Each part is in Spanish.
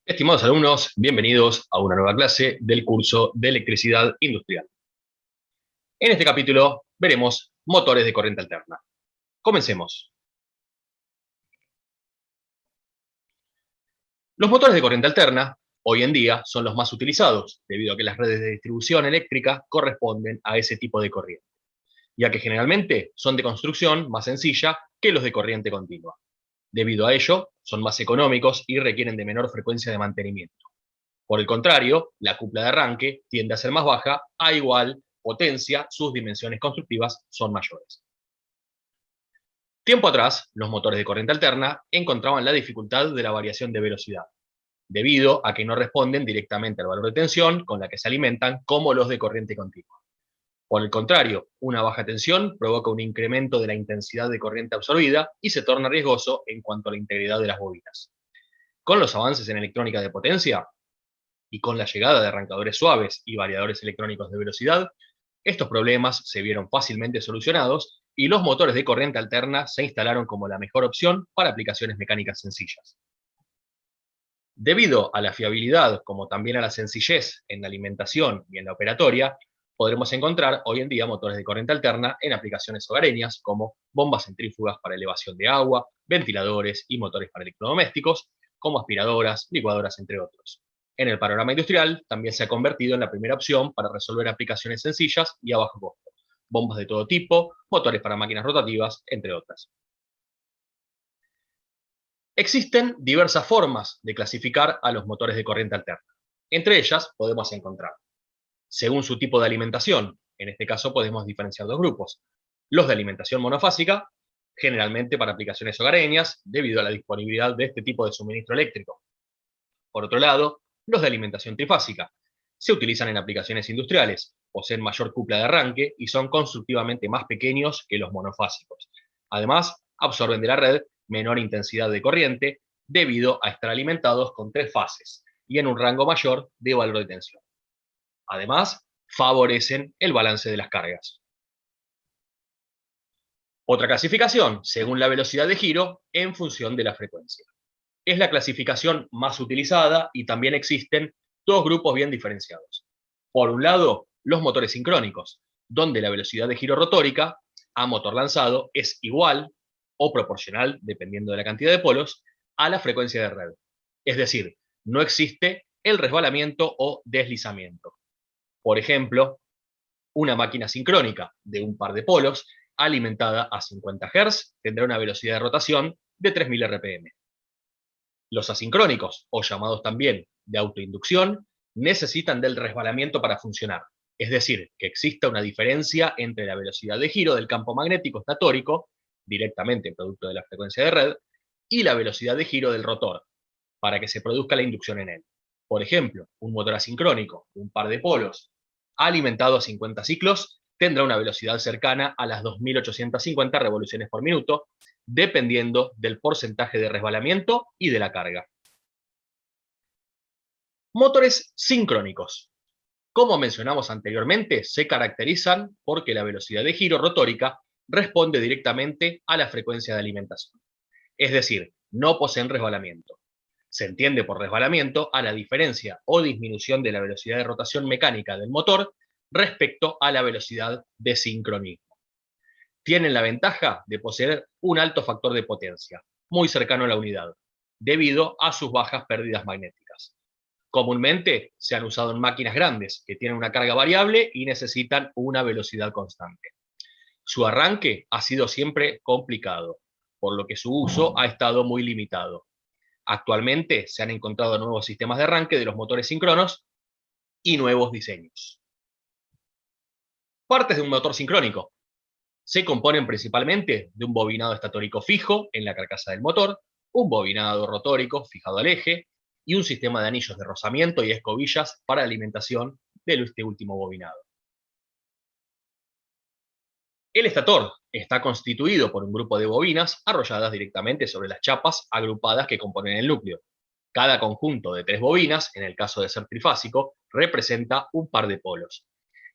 Estimados alumnos, bienvenidos a una nueva clase del curso de electricidad industrial. En este capítulo veremos motores de corriente alterna. Comencemos. Los motores de corriente alterna hoy en día son los más utilizados debido a que las redes de distribución eléctrica corresponden a ese tipo de corriente, ya que generalmente son de construcción más sencilla que los de corriente continua. Debido a ello, son más económicos y requieren de menor frecuencia de mantenimiento. Por el contrario, la cupla de arranque tiende a ser más baja, a igual potencia, sus dimensiones constructivas son mayores. Tiempo atrás, los motores de corriente alterna encontraban la dificultad de la variación de velocidad, debido a que no responden directamente al valor de tensión con la que se alimentan como los de corriente continua. Por el contrario, una baja tensión provoca un incremento de la intensidad de corriente absorbida y se torna riesgoso en cuanto a la integridad de las bobinas. Con los avances en electrónica de potencia, y con la llegada de arrancadores suaves y variadores electrónicos de velocidad, estos problemas se vieron fácilmente solucionados y los motores de corriente alterna se instalaron como la mejor opción para aplicaciones mecánicas sencillas. Debido a la fiabilidad, como también a la sencillez en la alimentación y en la operatoria, podremos encontrar hoy en día motores de corriente alterna en aplicaciones hogareñas como bombas centrífugas para elevación de agua, ventiladores y motores para electrodomésticos, como aspiradoras, licuadoras, entre otros. En el panorama industrial también se ha convertido en la primera opción para resolver aplicaciones sencillas y a bajo costo. Bombas de todo tipo, motores para máquinas rotativas, entre otras. Existen diversas formas de clasificar a los motores de corriente alterna. Entre ellas podemos encontrar, según su tipo de alimentación, en este caso podemos diferenciar dos grupos. Los de alimentación monofásica, generalmente para aplicaciones hogareñas, debido a la disponibilidad de este tipo de suministro eléctrico. Por otro lado, los de alimentación trifásica. Se utilizan en aplicaciones industriales, poseen mayor cupla de arranque y son constructivamente más pequeños que los monofásicos. Además, absorben de la red menor intensidad de corriente debido a estar alimentados con tres fases y en un rango mayor de valor de tensión. Además, favorecen el balance de las cargas. Otra clasificación, según la velocidad de giro en función de la frecuencia. Es la clasificación más utilizada y también existen dos grupos bien diferenciados. Por un lado, los motores sincrónicos, donde la velocidad de giro rotórica a motor lanzado es igual o proporcional, dependiendo de la cantidad de polos, a la frecuencia de red. Es decir, no existe el resbalamiento o deslizamiento. Por ejemplo, una máquina sincrónica de un par de polos alimentada a 50 Hz tendrá una velocidad de rotación de 3000 RPM. Los asincrónicos, o llamados también de autoinducción, necesitan del resbalamiento para funcionar, es decir, que exista una diferencia entre la velocidad de giro del campo magnético estatórico, directamente producto de la frecuencia de red, y la velocidad de giro del rotor, para que se produzca la inducción en él. Por ejemplo, un motor asincrónico, un par de polos, alimentado a 50 ciclos, tendrá una velocidad cercana a las 2850 revoluciones por minuto, dependiendo del porcentaje de resbalamiento y de la carga. Motores sincrónicos. Como mencionamos anteriormente, se caracterizan porque la velocidad de giro rotórica responde directamente a la frecuencia de alimentación. Es decir, no poseen resbalamiento. Se entiende por resbalamiento a la diferencia o disminución de la velocidad de rotación mecánica del motor respecto a la velocidad de sincronismo. Tienen la ventaja de poseer un alto factor de potencia, muy cercano a la unidad, debido a sus bajas pérdidas magnéticas. Comúnmente se han usado en máquinas grandes que tienen una carga variable y necesitan una velocidad constante. Su arranque ha sido siempre complicado, por lo que su uso ha estado muy limitado. Actualmente se han encontrado nuevos sistemas de arranque de los motores síncronos y nuevos diseños. Partes de un motor sincrónico. Se componen principalmente de un bobinado estatórico fijo en la carcasa del motor, un bobinado rotórico fijado al eje y un sistema de anillos de rozamiento y escobillas para la alimentación de este último bobinado. El estator está constituido por un grupo de bobinas arrolladas directamente sobre las chapas agrupadas que componen el núcleo. Cada conjunto de tres bobinas, en el caso de ser trifásico, representa un par de polos.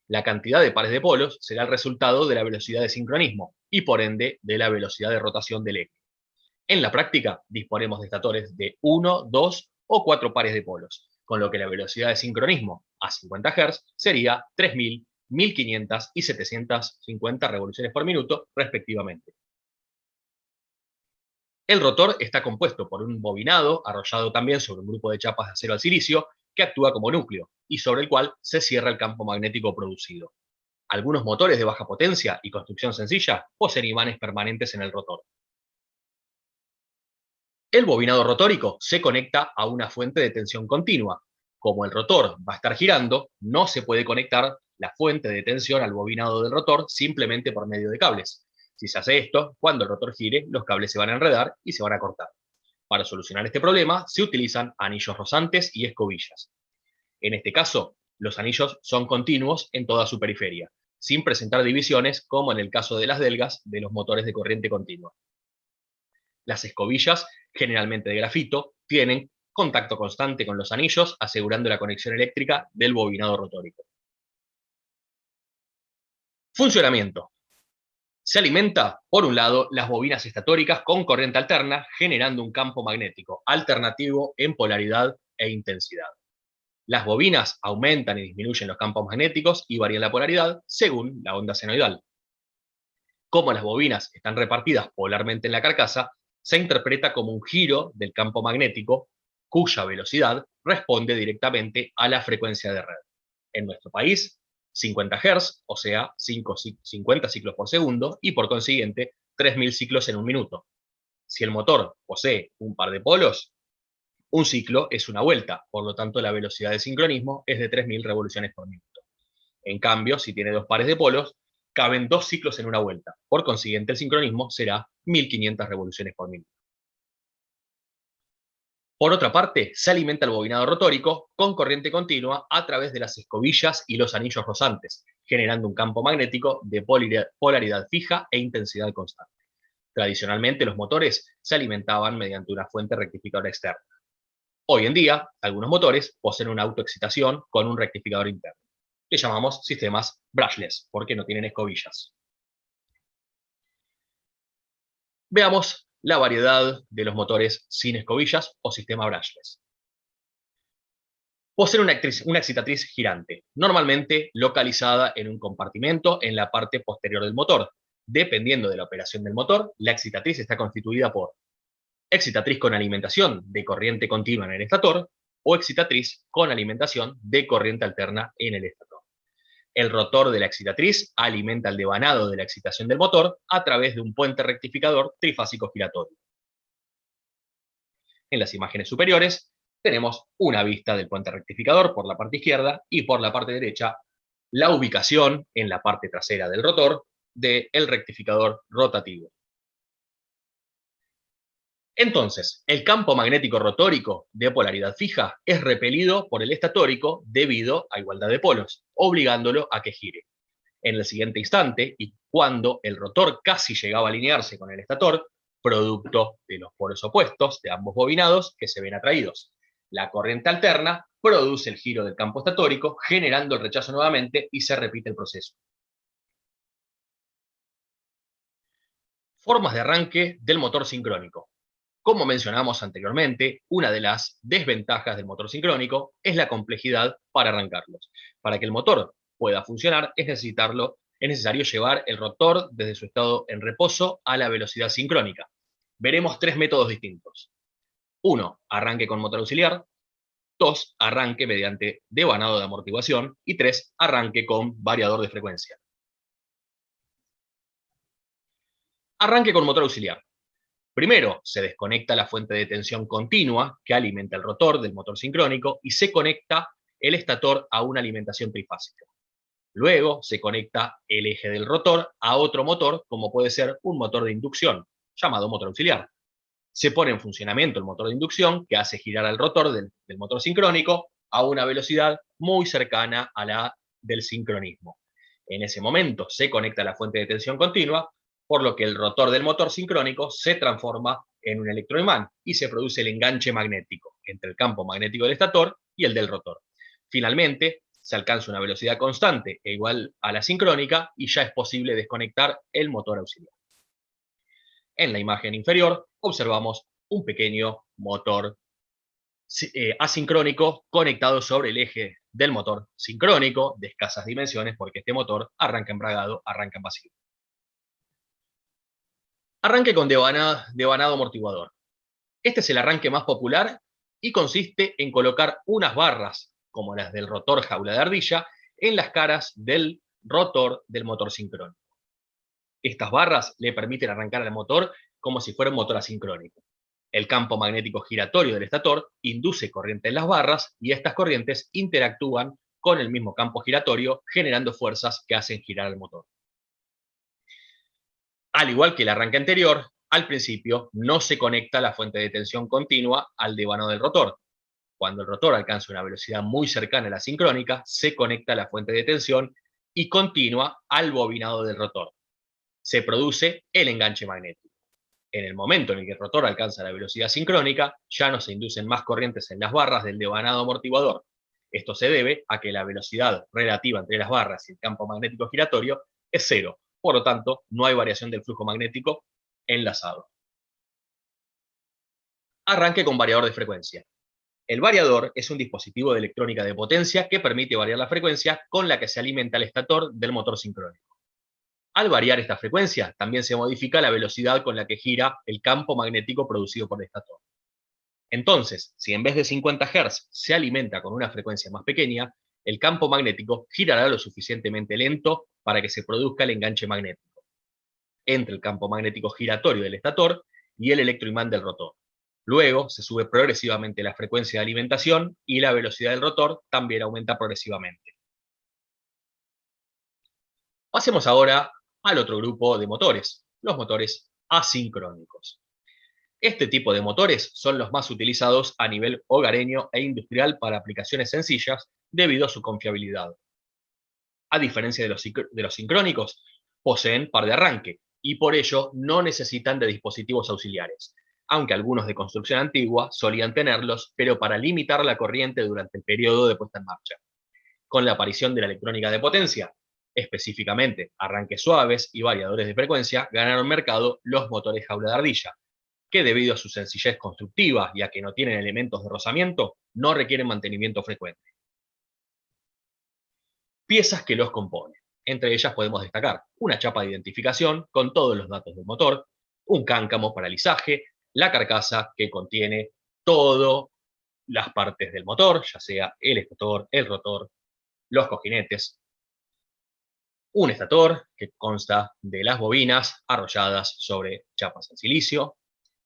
La cantidad de pares de polos será el resultado de la velocidad de sincronismo y por ende de la velocidad de rotación del eje. En la práctica disponemos de estatores de 1, 2 o 4 pares de polos, con lo que la velocidad de sincronismo a 50 Hz sería 3000, 1500 y 750 revoluciones por minuto, respectivamente. El rotor está compuesto por un bobinado arrollado también sobre un grupo de chapas de acero al silicio que actúa como núcleo y sobre el cual se cierra el campo magnético producido. Algunos motores de baja potencia y construcción sencilla poseen imanes permanentes en el rotor. El bobinado rotórico se conecta a una fuente de tensión continua. Como el rotor va a estar girando, no se puede conectar la fuente de tensión al bobinado del rotor simplemente por medio de cables. Si se hace esto, cuando el rotor gire, los cables se van a enredar y se van a cortar. Para solucionar este problema, se utilizan anillos rosantes y escobillas. En este caso, los anillos son continuos en toda su periferia, sin presentar divisiones como en el caso de las delgas de los motores de corriente continua. Las escobillas, generalmente de grafito, tienen contacto constante con los anillos, asegurando la conexión eléctrica del bobinado rotórico. Funcionamiento. Se alimenta, por un lado, las bobinas estatóricas con corriente alterna, generando un campo magnético alternativo en polaridad e intensidad. Las bobinas aumentan y disminuyen los campos magnéticos y varían la polaridad según la onda senoidal. Como las bobinas están repartidas polarmente en la carcasa, se interpreta como un giro del campo magnético cuya velocidad responde directamente a la frecuencia de red. En nuestro país, 50 Hz, o sea, 50 ciclos por segundo, y por consiguiente, 3000 ciclos en un minuto. Si el motor posee un par de polos, un ciclo es una vuelta, por lo tanto la velocidad de sincronismo es de 3000 revoluciones por minuto. En cambio, si tiene dos pares de polos, caben dos ciclos en una vuelta. Por consiguiente, el sincronismo será 1500 revoluciones por minuto. Por otra parte, se alimenta el bobinado rotórico con corriente continua a través de las escobillas y los anillos rosantes, generando un campo magnético de polaridad fija e intensidad constante. Tradicionalmente, los motores se alimentaban mediante una fuente rectificadora externa. Hoy en día, algunos motores poseen una autoexcitación con un rectificador interno, que llamamos sistemas brushless, porque no tienen escobillas. Veamos la variedad de los motores sin escobillas o sistema brushless. Poseen una excitatriz girante, normalmente localizada en un compartimento en la parte posterior del motor. Dependiendo de la operación del motor, la excitatriz está constituida por excitatriz con alimentación de corriente continua en el estator o excitatriz con alimentación de corriente alterna en el estator. El rotor de la excitatriz alimenta el devanado de la excitación del motor a través de un puente rectificador trifásico giratorio. En las imágenes superiores tenemos una vista del puente rectificador por la parte izquierda y por la parte derecha la ubicación en la parte trasera del rotor del rectificador rotativo. Entonces, el campo magnético rotórico de polaridad fija es repelido por el estatórico debido a igualdad de polos, obligándolo a que gire. En el siguiente instante, y cuando el rotor casi llegaba a alinearse con el estator, producto de los polos opuestos de ambos bobinados que se ven atraídos. La corriente alterna produce el giro del campo estatórico, generando el rechazo nuevamente y se repite el proceso. Formas de arranque del motor sincrónico. Como mencionamos anteriormente, una de las desventajas del motor sincrónico es la complejidad para arrancarlos. Para que el motor pueda funcionar es necesario llevar el rotor desde su estado en reposo a la velocidad sincrónica. Veremos tres métodos distintos. 1. Arranque con motor auxiliar. 2. Arranque mediante devanado de amortiguación. Y 3. Arranque con variador de frecuencia. Arranque con motor auxiliar. Primero, se desconecta la fuente de tensión continua que alimenta el rotor del motor sincrónico y se conecta el estator a una alimentación trifásica. Luego, se conecta el eje del rotor a otro motor, como puede ser un motor de inducción, llamado motor auxiliar. Se pone en funcionamiento el motor de inducción que hace girar al rotor del motor sincrónico a una velocidad muy cercana a la del sincronismo. En ese momento se conecta la fuente de tensión continua, por lo que el rotor del motor sincrónico se transforma en un electroimán y se produce el enganche magnético entre el campo magnético del estator y el del rotor. Finalmente, se alcanza una velocidad constante e igual a la sincrónica y ya es posible desconectar el motor auxiliar. En la imagen inferior observamos un pequeño motor asincrónico conectado sobre el eje del motor sincrónico de escasas dimensiones, porque este motor arranca embragado, arranca en vacío. Arranque con devanado amortiguador. Este es el arranque más popular y consiste en colocar unas barras, como las del rotor jaula de ardilla, en las caras del rotor del motor sincrónico. Estas barras le permiten arrancar al motor como si fuera un motor asincrónico. El campo magnético giratorio del estator induce corriente en las barras y estas corrientes interactúan con el mismo campo giratorio, generando fuerzas que hacen girar el motor. Al igual que el arranque anterior, al principio no se conecta la fuente de tensión continua al devanado del rotor. Cuando el rotor alcanza una velocidad muy cercana a la sincrónica, se conecta la fuente de tensión y continua al bobinado del rotor. Se produce el enganche magnético. En el momento en el que el rotor alcanza la velocidad sincrónica, ya no se inducen más corrientes en las barras del devanado amortiguador. Esto se debe a que la velocidad relativa entre las barras y el campo magnético giratorio es cero. Por lo tanto, no hay variación del flujo magnético enlazado. Arranque con variador de frecuencia. El variador es un dispositivo de electrónica de potencia que permite variar la frecuencia con la que se alimenta el estator del motor sincrónico. Al variar esta frecuencia, también se modifica la velocidad con la que gira el campo magnético producido por el estator. Entonces, si en vez de 50 Hz se alimenta con una frecuencia más pequeña, el campo magnético girará lo suficientemente lento para que se produzca el enganche magnético entre el campo magnético giratorio del estator y el electroimán del rotor. Luego se sube progresivamente la frecuencia de alimentación y la velocidad del rotor también aumenta progresivamente. Pasemos ahora al otro grupo de motores, los motores asincrónicos. Este tipo de motores son los más utilizados a nivel hogareño e industrial para aplicaciones sencillas debido a su confiabilidad. A diferencia de los sincrónicos, poseen par de arranque y por ello no necesitan de dispositivos auxiliares, aunque algunos de construcción antigua solían tenerlos, pero para limitar la corriente durante el periodo de puesta en marcha. Con la aparición de la electrónica de potencia, específicamente arranques suaves y variadores de frecuencia, ganaron mercado los motores jaula de ardilla, que debido a su sencillez constructiva y a que no tienen elementos de rozamiento, no requieren mantenimiento frecuente. Piezas que los componen. Entre ellas podemos destacar una chapa de identificación con todos los datos del motor, un cáncamo para alisaje, la carcasa que contiene todas las partes del motor, ya sea el estator, el rotor, los cojinetes, un estator que consta de las bobinas arrolladas sobre chapas en silicio,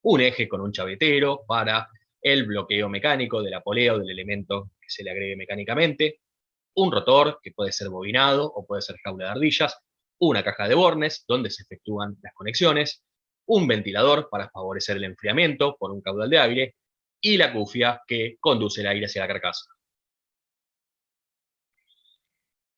un eje con un chavetero para el bloqueo mecánico del apoleo del elemento que se le agregue mecánicamente, un rotor que puede ser bobinado o puede ser jaula de ardillas, una caja de bornes donde se efectúan las conexiones, un ventilador para favorecer el enfriamiento por un caudal de aire y la cufia que conduce el aire hacia la carcasa.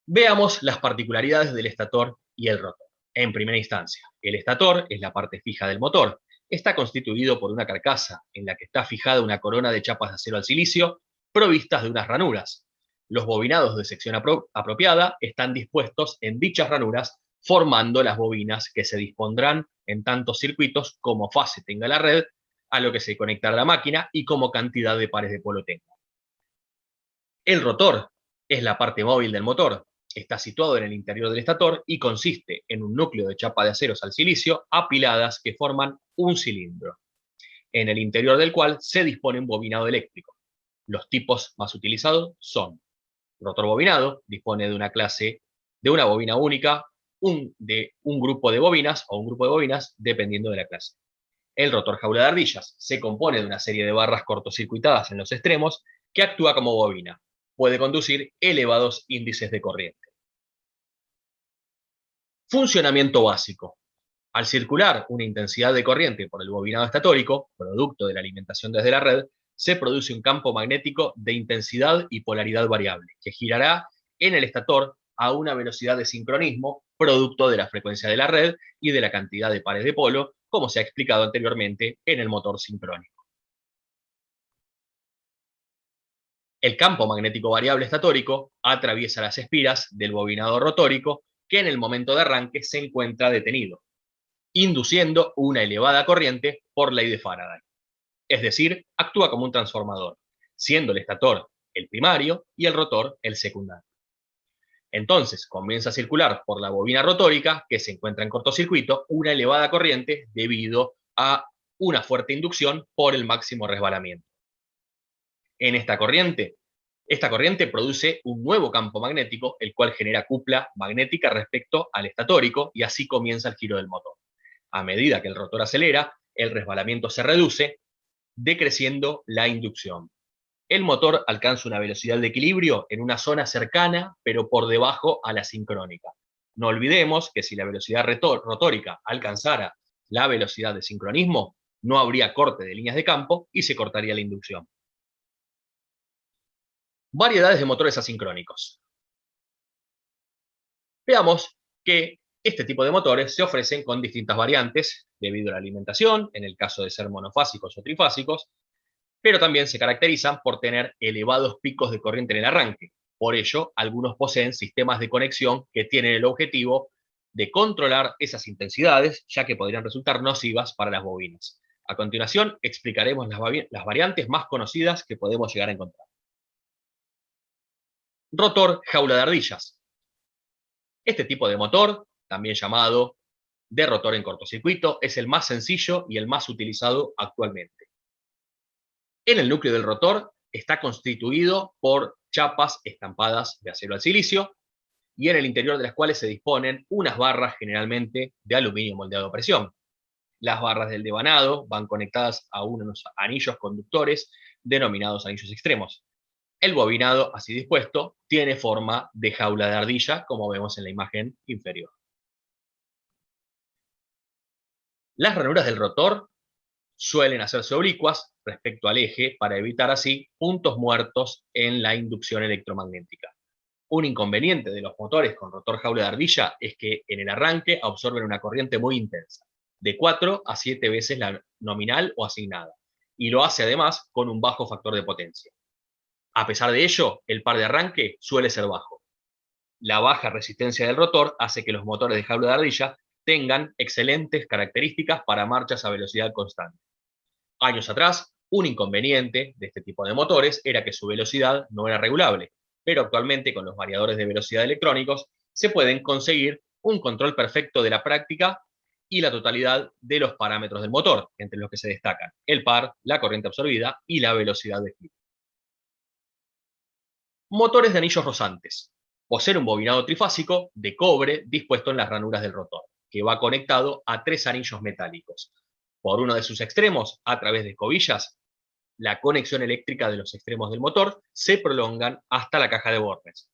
Veamos las particularidades del estator y el rotor. En primera instancia, el estator es la parte fija del motor. Está constituido por una carcasa en la que está fijada una corona de chapas de acero al silicio provistas de unas ranuras. Los bobinados de sección apropiada están dispuestos en dichas ranuras, formando las bobinas que se dispondrán en tantos circuitos como fase tenga la red, a lo que se conectará la máquina y como cantidad de pares de polo tenga. El rotor es la parte móvil del motor. Está situado en el interior del estator y consiste en un núcleo de chapa de aceros al silicio apiladas que forman un cilindro, en el interior del cual se dispone un bobinado eléctrico. Los tipos más utilizados son rotor bobinado, dispone de una clase de una bobina única, de un grupo de bobinas o un grupo de bobinas dependiendo de la clase. El rotor jaula de ardillas se compone de una serie de barras cortocircuitadas en los extremos que actúa como bobina. Puede conducir elevados índices de corriente. Funcionamiento básico. Al circular una intensidad de corriente por el bobinado estatórico, producto de la alimentación desde la red, se produce un campo magnético de intensidad y polaridad variable, que girará en el estator a una velocidad de sincronismo, producto de la frecuencia de la red y de la cantidad de pares de polo, como se ha explicado anteriormente en el motor sincrónico. El campo magnético variable estatórico atraviesa las espiras del bobinado rotórico que en el momento de arranque se encuentra detenido, induciendo una elevada corriente por ley de Faraday. Es decir, actúa como un transformador. siendo el estator el primario y el rotor el secundario. Entonces comienza a circular por la bobina rotórica, que se encuentra en cortocircuito, una elevada corriente debido a una fuerte inducción por el máximo resbalamiento. En esta corriente produce un nuevo campo magnético, el cual genera cupla magnética respecto al estatórico, y así comienza el giro del motor. A medida que el rotor acelera, el resbalamiento se reduce, decreciendo la inducción. El motor alcanza una velocidad de equilibrio en una zona cercana, pero por debajo a la sincrónica. No olvidemos que si la velocidad rotórica alcanzara la velocidad de sincronismo, no habría corte de líneas de campo y se cortaría la inducción. Variedades de motores asincrónicos. Veamos que este tipo de motores se ofrecen con distintas variantes debido a la alimentación, en el caso de ser monofásicos o trifásicos, pero también se caracterizan por tener elevados picos de corriente en el arranque. Por ello, algunos poseen sistemas de conexión que tienen el objetivo de controlar esas intensidades, ya que podrían resultar nocivas para las bobinas. A continuación, explicaremos las variantes más conocidas que podemos llegar a encontrar. Rotor jaula de ardillas. Este tipo de motor, también llamado de rotor en cortocircuito, es el más sencillo y el más utilizado actualmente. En el núcleo del rotor está constituido por chapas estampadas de acero al silicio, y en el interior de las cuales se disponen unas barras generalmente de aluminio moldeado a presión. Las barras del devanado van conectadas a unos anillos conductores denominados anillos extremos. El bobinado, así dispuesto, tiene forma de jaula de ardilla, como vemos en la imagen inferior. Las ranuras del rotor suelen hacerse oblicuas respecto al eje para evitar así puntos muertos en la inducción electromagnética. Un inconveniente de los motores con rotor jaula de ardilla es que en el arranque absorben una corriente muy intensa, de 4 a 7 veces la nominal o asignada, y lo hace además con un bajo factor de potencia. A pesar de ello, el par de arranque suele ser bajo. La baja resistencia del rotor hace que los motores de jaula de ardilla tengan excelentes características para marchas a velocidad constante. Años atrás, un inconveniente de este tipo de motores era que su velocidad no era regulable, pero actualmente con los variadores de velocidad electrónicos se pueden conseguir un control perfecto de la práctica y la totalidad de los parámetros del motor, entre los que se destacan el par, la corriente absorbida y la velocidad de giro. Motores de anillos rosantes. Poseen un bobinado trifásico de cobre dispuesto en las ranuras del rotor, que va conectado a 3 anillos metálicos. Por uno de sus extremos, a través de escobillas, la conexión eléctrica de los extremos del motor se prolongan hasta la caja de bornes.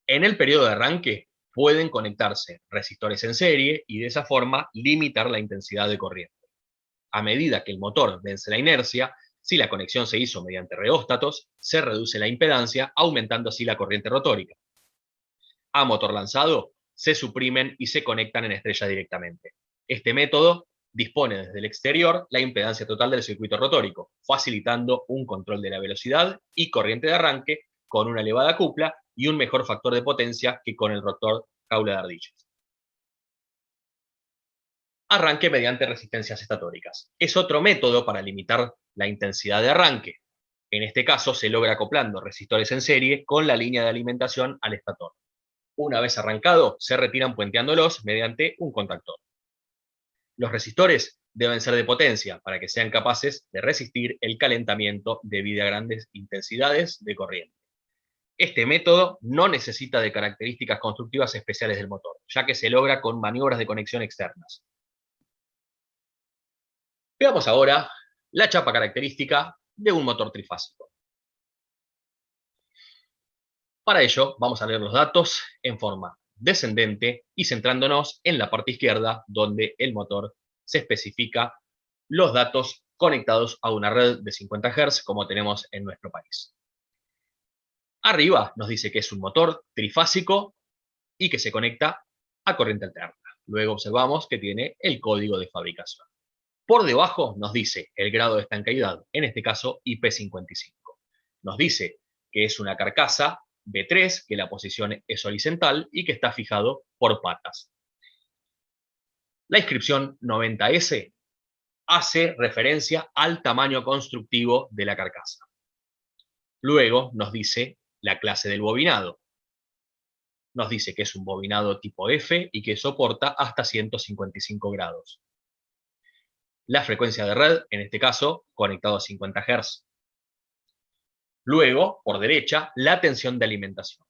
En el periodo de arranque pueden conectarse resistores en serie y de esa forma limitar la intensidad de corriente. A medida que el motor vence la inercia, si la conexión se hizo mediante reóstatos, se reduce la impedancia, aumentando así la corriente rotórica. A motor lanzado, se suprimen y se conectan en estrella directamente. Este método dispone desde el exterior la impedancia total del circuito rotórico, facilitando un control de la velocidad y corriente de arranque con una elevada cupla y un mejor factor de potencia que con el rotor jaula de ardillas. Arranque mediante resistencias estatóricas. Es otro método para limitar la intensidad de arranque. En este caso se logra acoplando resistores en serie con la línea de alimentación al estator. Una vez arrancado, se retiran puenteándolos mediante un contactor. Los resistores deben ser de potencia para que sean capaces de resistir el calentamiento debido a grandes intensidades de corriente. Este método no necesita de características constructivas especiales del motor, ya que se logra con maniobras de conexión externas. Veamos ahora la chapa característica de un motor trifásico. Para ello, vamos a leer los datos en forma descendente y centrándonos en la parte izquierda, donde el motor se especifica los datos conectados a una red de 50 Hz, como tenemos en nuestro país. Arriba nos dice que es un motor trifásico y que se conecta a corriente alterna. Luego observamos que tiene el código de fabricación. Por debajo nos dice el grado de estanqueidad, en este caso IP55. Nos dice que es una carcasa B3, que la posición es horizontal y que está fijado por patas. La inscripción 90S hace referencia al tamaño constructivo de la carcasa. Luego nos dice la clase del bobinado. Nos dice que es un bobinado tipo F y que soporta hasta 155 grados. La frecuencia de red, en este caso, conectado a 50 Hz. Luego, por derecha, la tensión de alimentación.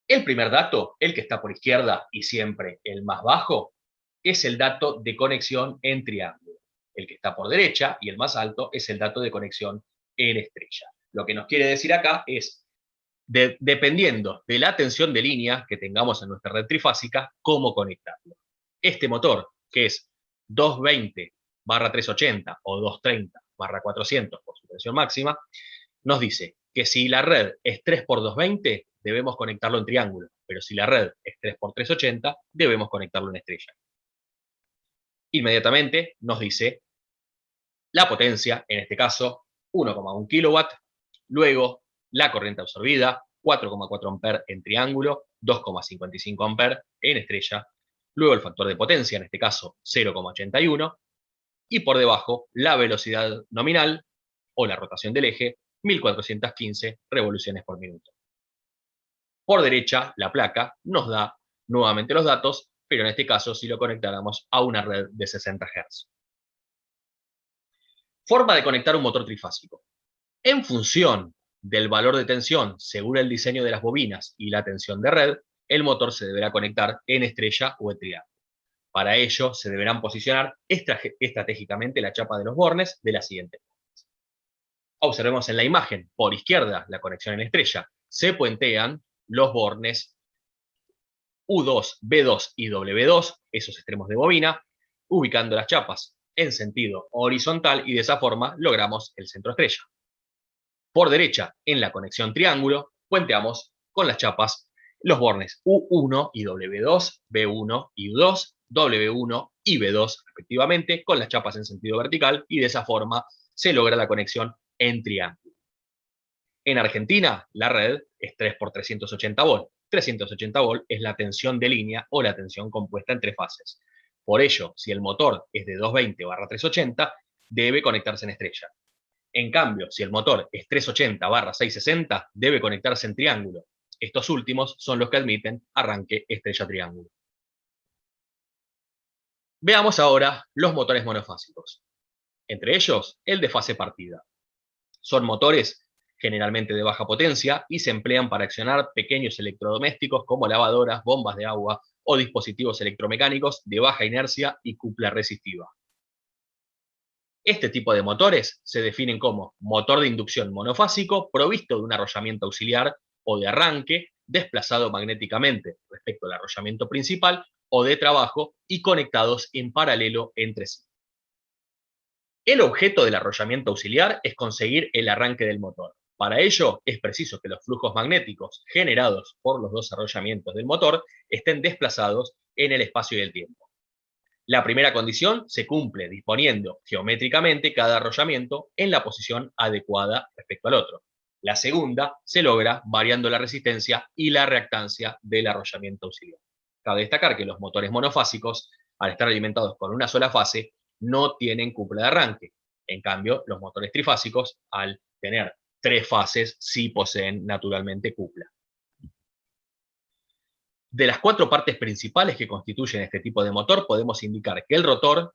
El primer dato, el que está por izquierda y siempre el más bajo, es el dato de conexión en triángulo. El que está por derecha y el más alto es el dato de conexión en estrella. Lo que nos quiere decir acá es, dependiendo de la tensión de línea que tengamos en nuestra red trifásica, cómo conectarlo. Este motor, que es 220/380 o 230/400 por su tensión máxima, nos dice que si la red es 3x220, debemos conectarlo en triángulo, pero si la red es 3x380, debemos conectarlo en estrella. Inmediatamente nos dice la potencia, en este caso 1,1 kW, luego la corriente absorbida, 4,4 amperes en triángulo, 2,55 amperes en estrella, luego el factor de potencia, en este caso 0,81, y por debajo la velocidad nominal o la rotación del eje, 1415 revoluciones por minuto. Por derecha, la placa nos da nuevamente los datos, pero en este caso si lo conectáramos a una red de 60 Hz. Forma de conectar un motor trifásico. En función del valor de tensión, según el diseño de las bobinas y la tensión de red, el motor se deberá conectar en estrella o en triángulo. Para ello, se deberán posicionar estratégicamente la chapa de los bornes de la siguiente forma. Observemos en la imagen, por izquierda, la conexión en estrella. Se puentean los bornes U2, B2 y W2, esos extremos de bobina, ubicando las chapas en sentido horizontal y de esa forma logramos el centro estrella. Por derecha, en la conexión triángulo, puenteamos con las chapas los bornes U1 y W2, B1 y U2, W1 y B2 respectivamente, con las chapas en sentido vertical y de esa forma se logra la conexión en triángulo. En Argentina, la red es 3x380 volt. 380 volt es la tensión de línea o la tensión compuesta en tres fases. Por ello, si el motor es de 220/380, debe conectarse en estrella. En cambio, si el motor es 380/660, debe conectarse en triángulo. Estos últimos son los que admiten arranque estrella-triángulo. Veamos ahora los motores monofásicos. Entre ellos, el de fase partida. Son motores generalmente de baja potencia y se emplean para accionar pequeños electrodomésticos como lavadoras, bombas de agua o dispositivos electromecánicos de baja inercia y cupla resistiva. Este tipo de motores se definen como motor de inducción monofásico provisto de un arrollamiento auxiliar o de arranque desplazado magnéticamente respecto al arrollamiento principal o de trabajo y conectados en paralelo entre sí. El objeto del arrollamiento auxiliar es conseguir el arranque del motor. Para ello, es preciso que los flujos magnéticos generados por los dos arrollamientos del motor estén desplazados en el espacio y el tiempo. La primera condición se cumple disponiendo geométricamente cada arrollamiento en la posición adecuada respecto al otro. La segunda se logra variando la resistencia y la reactancia del arrollamiento auxiliar. Cabe destacar que los motores monofásicos, al estar alimentados con una sola fase, no tienen cupla de arranque. En cambio, los motores trifásicos, al tener tres fases, sí poseen naturalmente cupla. De las cuatro partes principales que constituyen este tipo de motor, podemos indicar que el rotor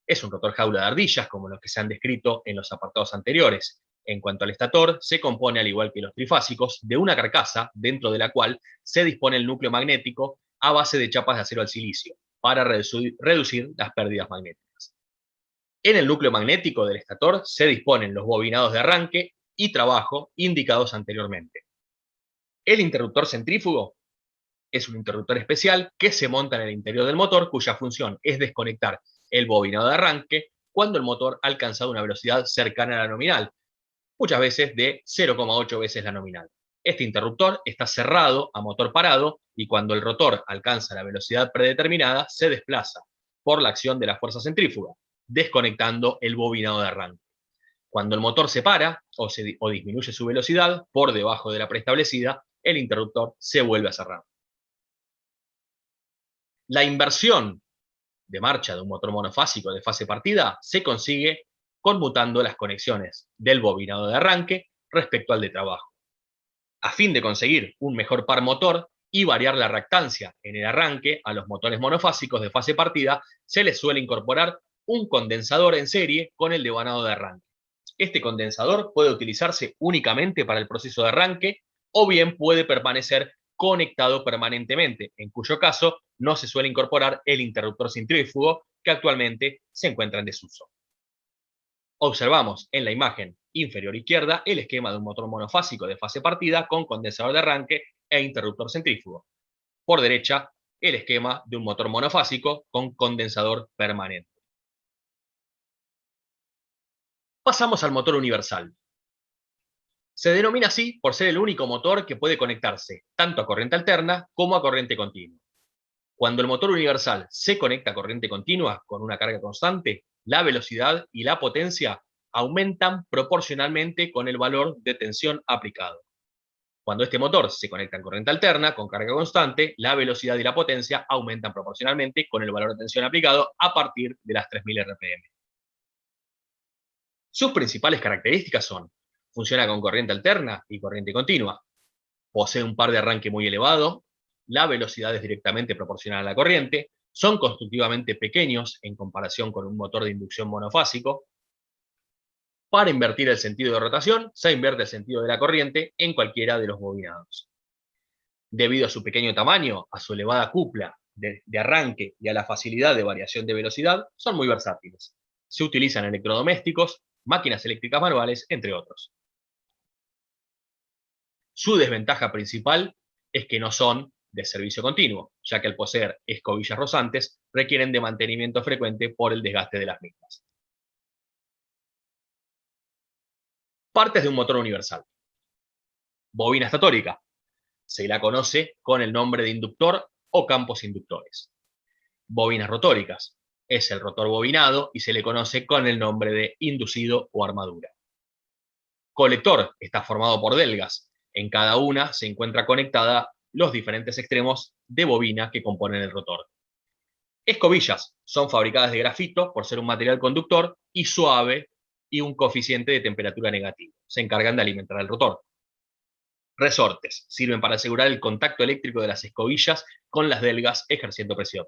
es un rotor jaula de ardillas, como los que se han descrito en los apartados anteriores. En cuanto al estator, se compone, al igual que los trifásicos, de una carcasa dentro de la cual se dispone el núcleo magnético a base de chapas de acero al silicio, para reducir las pérdidas magnéticas. En el núcleo magnético del estator se disponen los bobinados de arranque y trabajo indicados anteriormente. El interruptor centrífugo es un interruptor especial que se monta en el interior del motor, cuya función es desconectar el bobinado de arranque cuando el motor ha alcanzado una velocidad cercana a la nominal, muchas veces de 0,8 veces la nominal. Este interruptor está cerrado a motor parado y cuando el rotor alcanza la velocidad predeterminada, se desplaza por la acción de la fuerza centrífuga, desconectando el bobinado de arranque. Cuando el motor se para o disminuye su velocidad por debajo de la preestablecida, el interruptor se vuelve a cerrar. La inversión de marcha de un motor monofásico de fase partida se consigue conmutando las conexiones del bobinado de arranque respecto al de trabajo. A fin de conseguir un mejor par motor y variar la reactancia en el arranque a los motores monofásicos de fase partida, se les suele incorporar un condensador en serie con el devanado de arranque. Este condensador puede utilizarse únicamente para el proceso de arranque o bien puede permanecer conectado permanentemente, en cuyo caso no se suele incorporar el interruptor centrífugo que actualmente se encuentra en desuso. Observamos en la imagen inferior izquierda el esquema de un motor monofásico de fase partida con condensador de arranque e interruptor centrífugo. Por derecha, el esquema de un motor monofásico con condensador permanente. Pasamos al motor universal. Se denomina así por ser el único motor que puede conectarse tanto a corriente alterna como a corriente continua. Cuando el motor universal se conecta a corriente continua con una carga constante, la velocidad y la potencia aumentan proporcionalmente con el valor de tensión aplicado. Cuando este motor se conecta en corriente alterna con carga constante, la velocidad y la potencia aumentan proporcionalmente con el valor de tensión aplicado a partir de las 3000 RPM. Sus principales características son: funciona con corriente alterna y corriente continua, posee un par de arranque muy elevado, la velocidad es directamente proporcional a la corriente, son constructivamente pequeños en comparación con un motor de inducción monofásico. Para invertir el sentido de rotación, se invierte el sentido de la corriente en cualquiera de los bobinados. Debido a su pequeño tamaño, a su elevada cupla de arranque y a la facilidad de variación de velocidad, son muy versátiles. Se utilizan en electrodomésticos, máquinas eléctricas manuales, entre otros. Su desventaja principal es que no son de servicio continuo, ya que al poseer escobillas rozantes requieren de mantenimiento frecuente por el desgaste de las mismas. Partes de un motor universal. Bobina estatórica. Se la conoce con el nombre de inductor o campos inductores. Bobinas rotóricas. Es el rotor bobinado y se le conoce con el nombre de inducido o armadura. Colector. Está formado por delgas. En cada una se encuentra conectada los diferentes extremos de bobina que componen el rotor. Escobillas. Son fabricadas de grafito por ser un material conductor y suave y un coeficiente de temperatura negativo. Se encargan de alimentar el rotor. Resortes. Sirven para asegurar el contacto eléctrico de las escobillas con las delgas ejerciendo presión.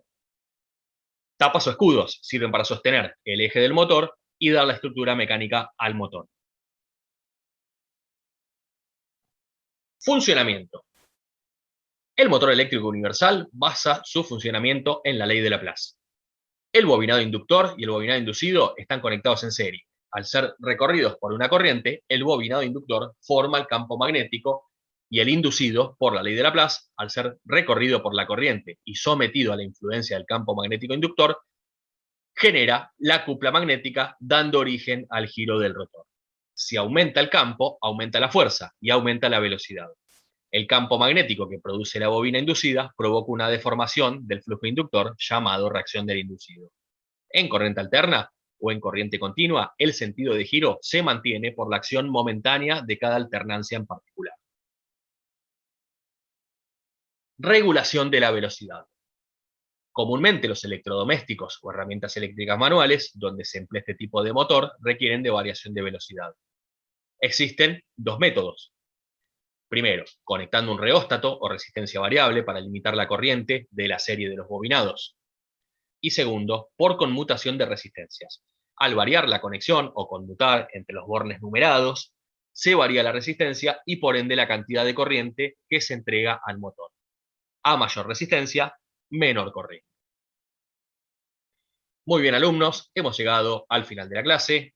Tapas o escudos. Sirven para sostener el eje del motor y dar la estructura mecánica al motor. Funcionamiento. El motor eléctrico universal basa su funcionamiento en la ley de Laplace. El bobinado inductor y el bobinado inducido están conectados en serie. Al ser recorridos por una corriente, el bobinado inductor forma el campo magnético y el inducido, por la ley de Laplace, al ser recorrido por la corriente y sometido a la influencia del campo magnético inductor, genera la cupla magnética dando origen al giro del rotor. Si aumenta el campo, aumenta la fuerza y aumenta la velocidad. El campo magnético que produce la bobina inducida provoca una deformación del flujo inductor llamado reacción del inducido. En corriente alterna o en corriente continua, el sentido de giro se mantiene por la acción momentánea de cada alternancia en particular. Regulación de la velocidad. Comúnmente los electrodomésticos o herramientas eléctricas manuales, donde se emplea este tipo de motor, requieren de variación de velocidad. Existen dos métodos. Primero, conectando un reóstato o resistencia variable para limitar la corriente de la serie de los bobinados. Y segundo, por conmutación de resistencias. Al variar la conexión o conmutar entre los bornes numerados, se varía la resistencia y por ende la cantidad de corriente que se entrega al motor. A mayor resistencia, menor corriente. Muy bien, alumnos, hemos llegado al final de la clase.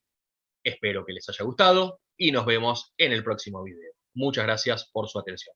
Espero que les haya gustado y nos vemos en el próximo video. Muchas gracias por su atención.